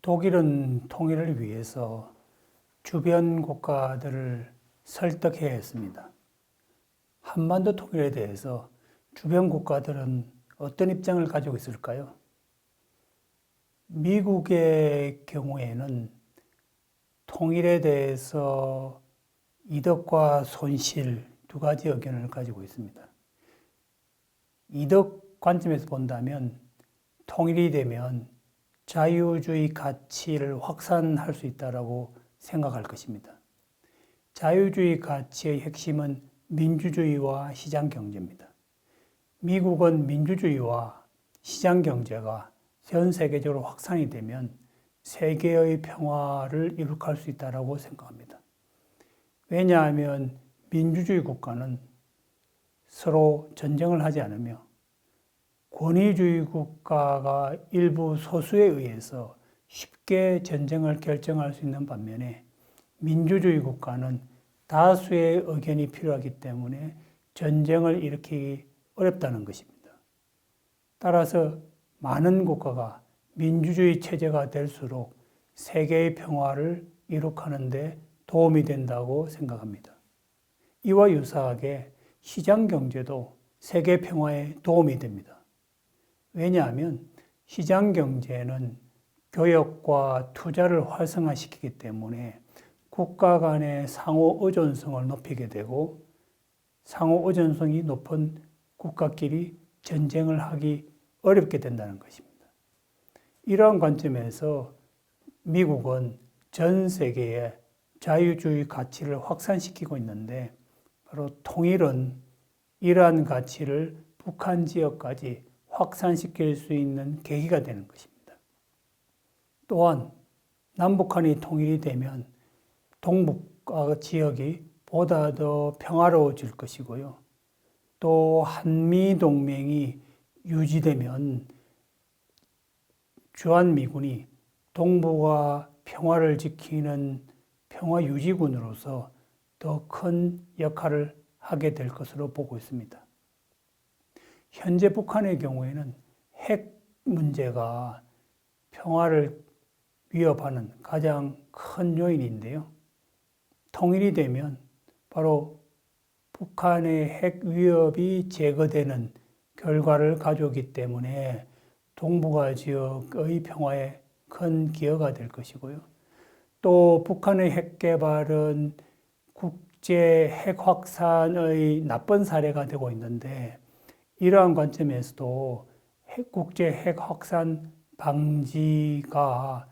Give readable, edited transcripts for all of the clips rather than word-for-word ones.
독일은 통일을 위해서 주변 국가들을 설득해야 했습니다. 한반도 통일에 대해서 주변 국가들은 어떤 입장을 가지고 있을까요? 미국의 경우에는 통일에 대해서 이득과 손실 두 가지 의견을 가지고 있습니다. 이득 관점에서 본다면 통일이 되면 자유주의 가치를 확산할 수 있다고 생각할 것입니다. 자유주의 가치의 핵심은 민주주의와 시장 경제입니다. 미국은 민주주의와 시장 경제가 전 세계적으로 확산이 되면 세계의 평화를 이룩할 수 있다고 생각합니다. 왜냐하면 민주주의 국가는 서로 전쟁을 하지 않으며 권위주의 국가가 일부 소수에 의해서 쉽게 전쟁을 결정할 수 있는 반면에 민주주의 국가는 다수의 의견이 필요하기 때문에 전쟁을 일으키기 어렵다는 것입니다. 따라서 많은 국가가 민주주의 체제가 될수록 세계의 평화를 이룩하는 데 도움이 된다고 생각합니다. 이와 유사하게 시장 경제도 세계 평화에 도움이 됩니다. 왜냐하면 시장 경제는 교역과 투자를 활성화시키기 때문에 국가 간의 상호 의존성을 높이게 되고 상호 의존성이 높은 국가끼리 전쟁을 하기 어렵게 된다는 것입니다. 이러한 관점에서 미국은 전 세계에 자유주의 가치를 확산시키고 있는데 바로 통일은 이러한 가치를 북한 지역까지 확산시킬 수 있는 계기가 되는 것입니다. 또한 남북한이 통일이 되면 동북아 지역이 보다 더 평화로워질 것이고요. 또 한미동맹이 유지되면 주한미군이 동북아 평화를 지키는 평화유지군으로서 더 큰 역할을 하게 될 것으로 보고 있습니다. 현재 북한의 경우에는 핵 문제가 평화를 위협하는 가장 큰 요인인데요. 통일이 되면 바로 북한의 핵 위협이 제거되는 결과를 가져오기 때문에 동북아 지역의 평화에 큰 기여가 될 것이고요. 또 북한의 핵 개발은 국제 핵 확산의 나쁜 사례가 되고 있는데 이러한 관점에서도 국제 핵 확산 방지가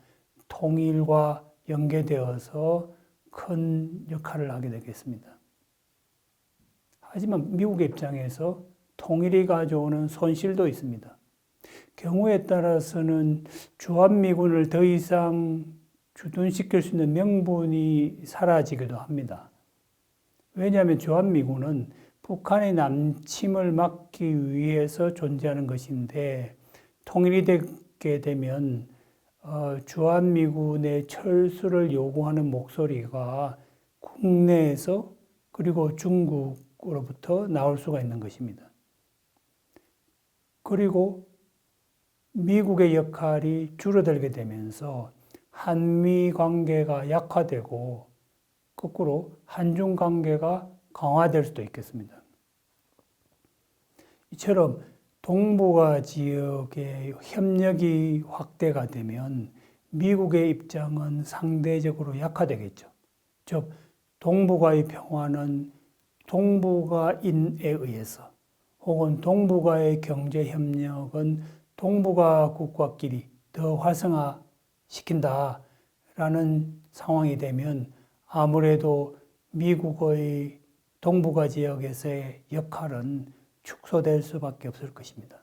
통일과 연계되어서 큰 역할을 하게 되겠습니다. 하지만 미국의 입장에서 통일이 가져오는 손실도 있습니다. 경우에 따라서는 주한미군을 더 이상 주둔시킬 수 있는 명분이 사라지기도 합니다. 왜냐하면 주한미군은 북한의 남침을 막기 위해서 존재하는 것인데 통일이 되게 되면 주한미군의 철수를 요구하는 목소리가 국내에서 그리고 중국으로부터 나올 수가 있는 것입니다. 그리고 미국의 역할이 줄어들게 되면서 한미 관계가 약화되고 거꾸로 한중 관계가 강화될 수도 있겠습니다. 이처럼 동북아 지역의 협력이 확대가 되면 미국의 입장은 상대적으로 약화되겠죠. 즉, 동북아의 평화는 동북아인에 의해서 혹은 동북아의 경제 협력은 동북아 국가끼리 더 활성화시킨다라는 상황이 되면 아무래도 미국의 동북아 지역에서의 역할은 축소될 수밖에 없을 것입니다.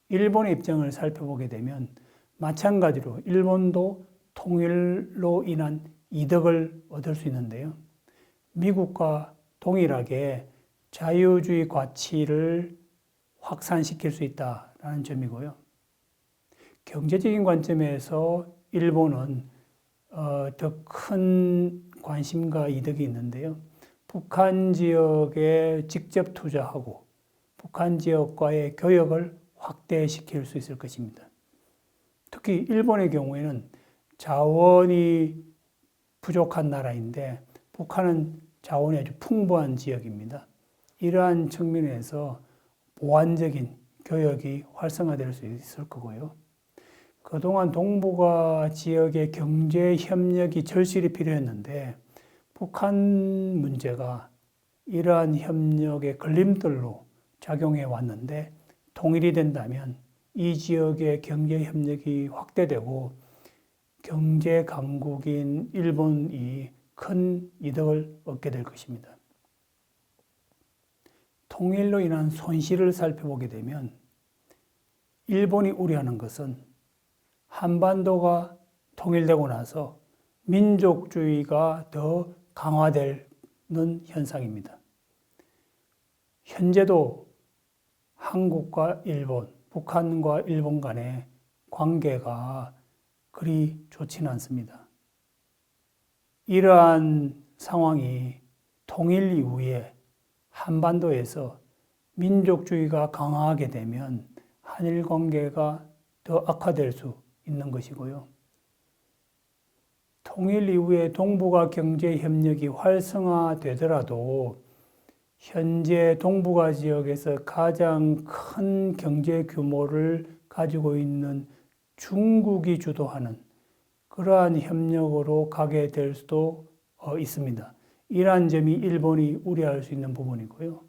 일본의 입장을 살펴보게 되면 마찬가지로 일본도 통일로 인한 이득을 얻을 수 있는데요. 미국과 동일하게 자유주의 가치를 확산시킬 수 있다는 점이고요. 경제적인 관점에서 일본은 더 큰 관심과 이득이 있는데요. 북한 지역에 직접 투자하고 북한 지역과의 교역을 확대시킬 수 있을 것입니다. 특히 일본의 경우에는 자원이 부족한 나라인데 북한은 자원이 아주 풍부한 지역입니다. 이러한 측면에서 보완적인 교역이 활성화될 수 있을 거고요. 그동안 동북아 지역의 경제 협력이 절실히 필요했는데 북한 문제가 이러한 협력의 걸림돌로 작용해 왔는데 통일이 된다면 이 지역의 경제 협력이 확대되고 경제 강국인 일본이 큰 이득을 얻게 될 것입니다. 통일로 인한 손실을 살펴보게 되면 일본이 우려하는 것은 한반도가 통일되고 나서 민족주의가 더 강화되는 현상입니다. 현재도 한국과 일본, 북한과 일본 간의 관계가 그리 좋지는 않습니다. 이러한 상황이 통일 이후에 한반도에서 민족주의가 강화하게 되면 한일 관계가 더 악화될 수 있는 것이고요. 통일 이후에 동북아 경제 협력이 활성화되더라도 현재 동북아 지역에서 가장 큰 경제 규모를 가지고 있는 중국이 주도하는 그러한 협력으로 가게 될 수도 있습니다. 이러한 점이 일본이 우려할 수 있는 부분이고요.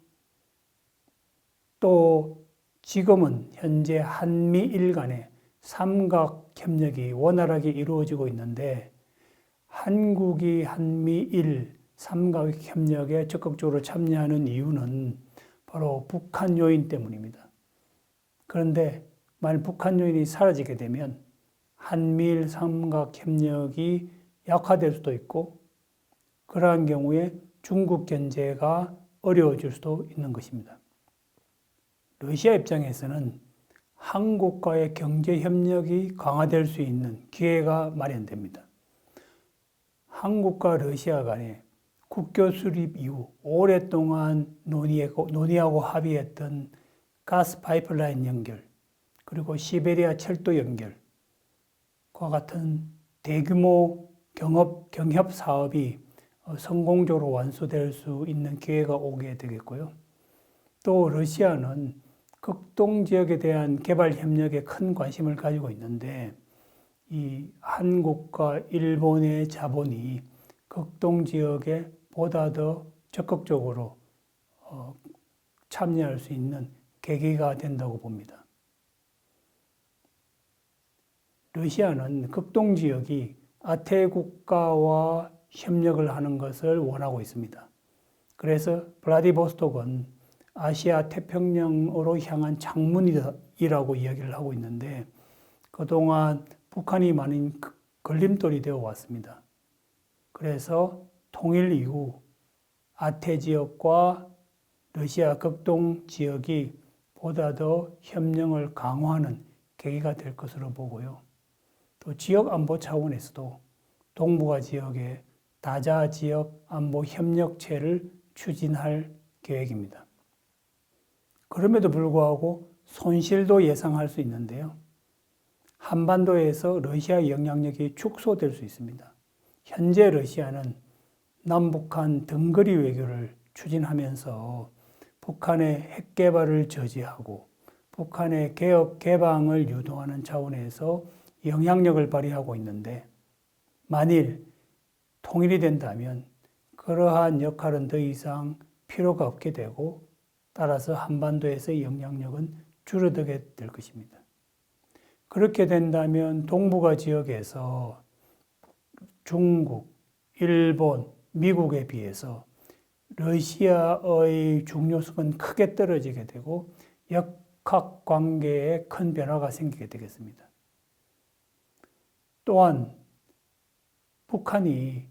또 지금은 현재 한미일 간의 삼각 협력이 원활하게 이루어지고 있는데 한국이 한미일 삼각 협력에 적극적으로 참여하는 이유는 바로 북한 요인 때문입니다. 그런데 만일 북한 요인이 사라지게 되면 한미일 삼각 협력이 약화될 수도 있고 그러한 경우에 중국 견제가 어려워질 수도 있는 것입니다. 러시아 입장에서는 한국과의 경제 협력이 강화될 수 있는 기회가 마련됩니다. 한국과 러시아 간에 국교 수립 이후 오랫동안 논의하고 합의했던 가스 파이프라인 연결, 그리고 시베리아 철도 연결과 같은 대규모 경협 사업이 성공적으로 완수될 수 있는 기회가 오게 되겠고요. 또 러시아는 극동 지역에 대한 개발 협력에 큰 관심을 가지고 있는데 이 한국과 일본의 자본이 극동 지역에 보다 더 적극적으로 참여할 수 있는 계기가 된다고 봅니다. 러시아는 극동 지역이 아태 국가와 협력을 하는 것을 원하고 있습니다. 그래서 블라디보스톡은 아시아 태평양으로 향한 창문이라고 이야기를 하고 있는데 그동안 북한이 많은 걸림돌이 되어 왔습니다. 그래서 통일 이후 아태 지역과 러시아 극동 지역이 보다 더 협력을 강화하는 계기가 될 것으로 보고요. 또 지역 안보 차원에서도 동북아 지역에 다자 지역 안보 협력체를 추진할 계획입니다. 그럼에도 불구하고 손실도 예상할 수 있는데요. 한반도에서 러시아의 영향력이 축소될 수 있습니다. 현재 러시아는 남북한 등거리 외교를 추진하면서 북한의 핵 개발을 저지하고 북한의 개혁 개방을 유도하는 차원에서 영향력을 발휘하고 있는데 만일 통일이 된다면 그러한 역할은 더 이상 필요가 없게 되고 따라서 한반도에서의 영향력은 줄어들게 될 것입니다. 그렇게 된다면 동북아 지역에서 중국, 일본, 미국에 비해서 러시아의 중요성은 크게 떨어지게 되고 역학 관계에 큰 변화가 생기게 되겠습니다. 또한 북한이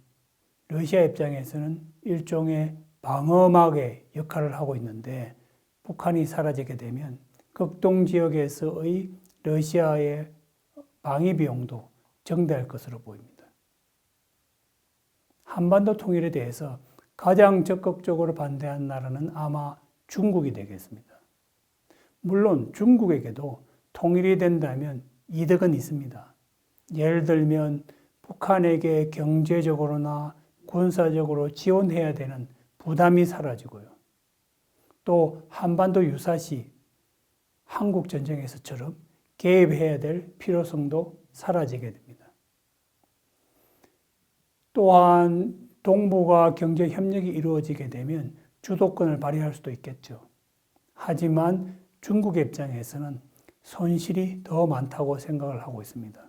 러시아 입장에서는 일종의 방어막의 역할을 하고 있는데 북한이 사라지게 되면 극동 지역에서의 러시아의 방위 비용도 증대할 것으로 보입니다. 한반도 통일에 대해서 가장 적극적으로 반대한 나라는 아마 중국이 되겠습니다. 물론 중국에게도 통일이 된다면 이득은 있습니다. 예를 들면 북한에게 경제적으로나 군사적으로 지원해야 되는 부담이 사라지고요. 또 한반도 유사시 한국 전쟁에서처럼 개입해야 될 필요성도 사라지게 됩니다. 또한 동북아 경제 협력이 이루어지게 되면 주도권을 발휘할 수도 있겠죠. 하지만 중국의 입장에서는 손실이 더 많다고 생각을 하고 있습니다.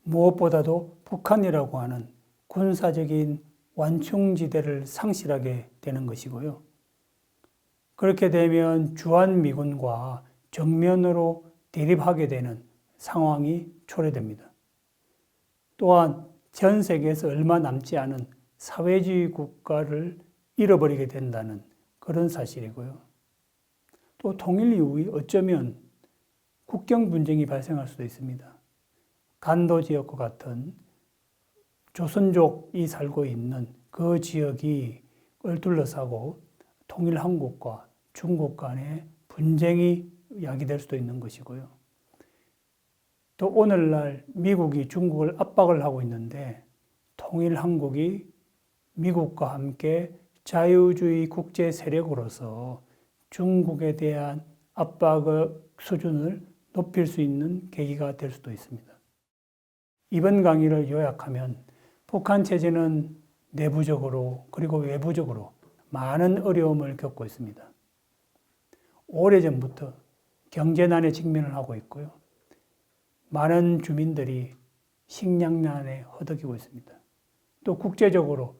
무엇보다도 북한이라고 하는 군사적인 완충지대를 상실하게 되는 것이고요. 그렇게 되면 주한미군과 정면으로 대립하게 되는 상황이 초래됩니다. 또한 전 세계에서 얼마 남지 않은 사회주의 국가를 잃어버리게 된다는 그런 사실이고요. 또 통일 이후에 어쩌면 국경 분쟁이 발생할 수도 있습니다. 간도 지역과 같은 조선족이 살고 있는 그 지역을 둘러싸고 통일 한국과 중국 간의 분쟁이 야기될 수도 있는 것이고요. 또 오늘날 미국이 중국을 압박을 하고 있는데 통일 한국이 미국과 함께 자유주의 국제 세력으로서 중국에 대한 압박의 수준을 높일 수 있는 계기가 될 수도 있습니다. 이번 강의를 요약하면 북한 체제는 내부적으로 그리고 외부적으로 많은 어려움을 겪고 있습니다. 오래전부터 경제난에 직면을 하고 있고요. 많은 주민들이 식량난에 허덕이고 있습니다. 또 국제적으로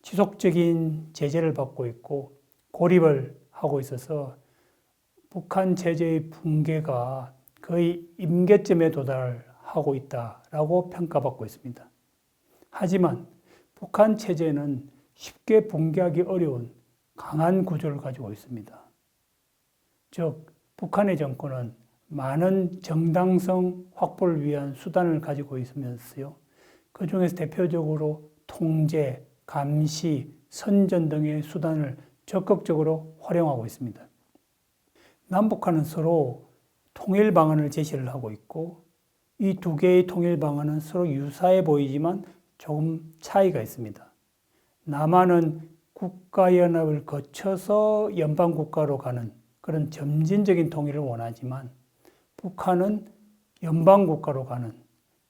지속적인 제재를 받고 있고 고립을 하고 있어서 북한 체제의 붕괴가 거의 임계점에 도달하고 있다라고 평가받고 있습니다. 하지만 북한 체제는 쉽게 붕괴하기 어려운 강한 구조를 가지고 있습니다. 즉, 북한의 정권은 많은 정당성 확보를 위한 수단을 가지고 있으면서요. 그 중에서 대표적으로 통제, 감시, 선전 등의 수단을 적극적으로 활용하고 있습니다. 남북한은 서로 통일 방안을 제시를 하고 있고 이 두 개의 통일 방안은 서로 유사해 보이지만 조금 차이가 있습니다. 남한은 국가연합을 거쳐서 연방국가로 가는 그런 점진적인 통일을 원하지만 북한은 연방국가로 가는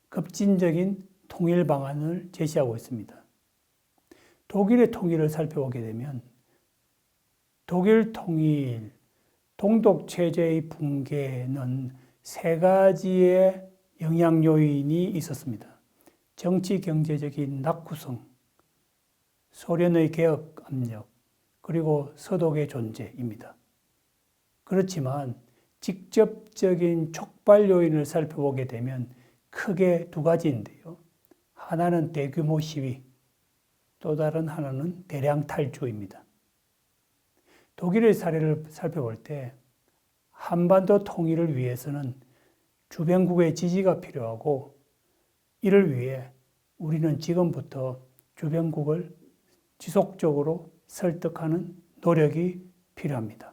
급진적인 통일 방안을 제시하고 있습니다. 독일의 통일을 살펴보게 되면 독일 통일, 동독체제의 붕괴는 세 가지의 영향 요인이 있었습니다. 정치, 경제적인 낙후성, 소련의 개혁 압력, 그리고 서독의 존재입니다. 그렇지만 직접적인 촉발 요인을 살펴보게 되면 크게 두 가지인데요. 하나는 대규모 시위, 또 다른 하나는 대량 탈주입니다. 독일의 사례를 살펴볼 때 한반도 통일을 위해서는 주변국의 지지가 필요하고 이를 위해 우리는 지금부터 주변국을 지속적으로 설득하는 노력이 필요합니다.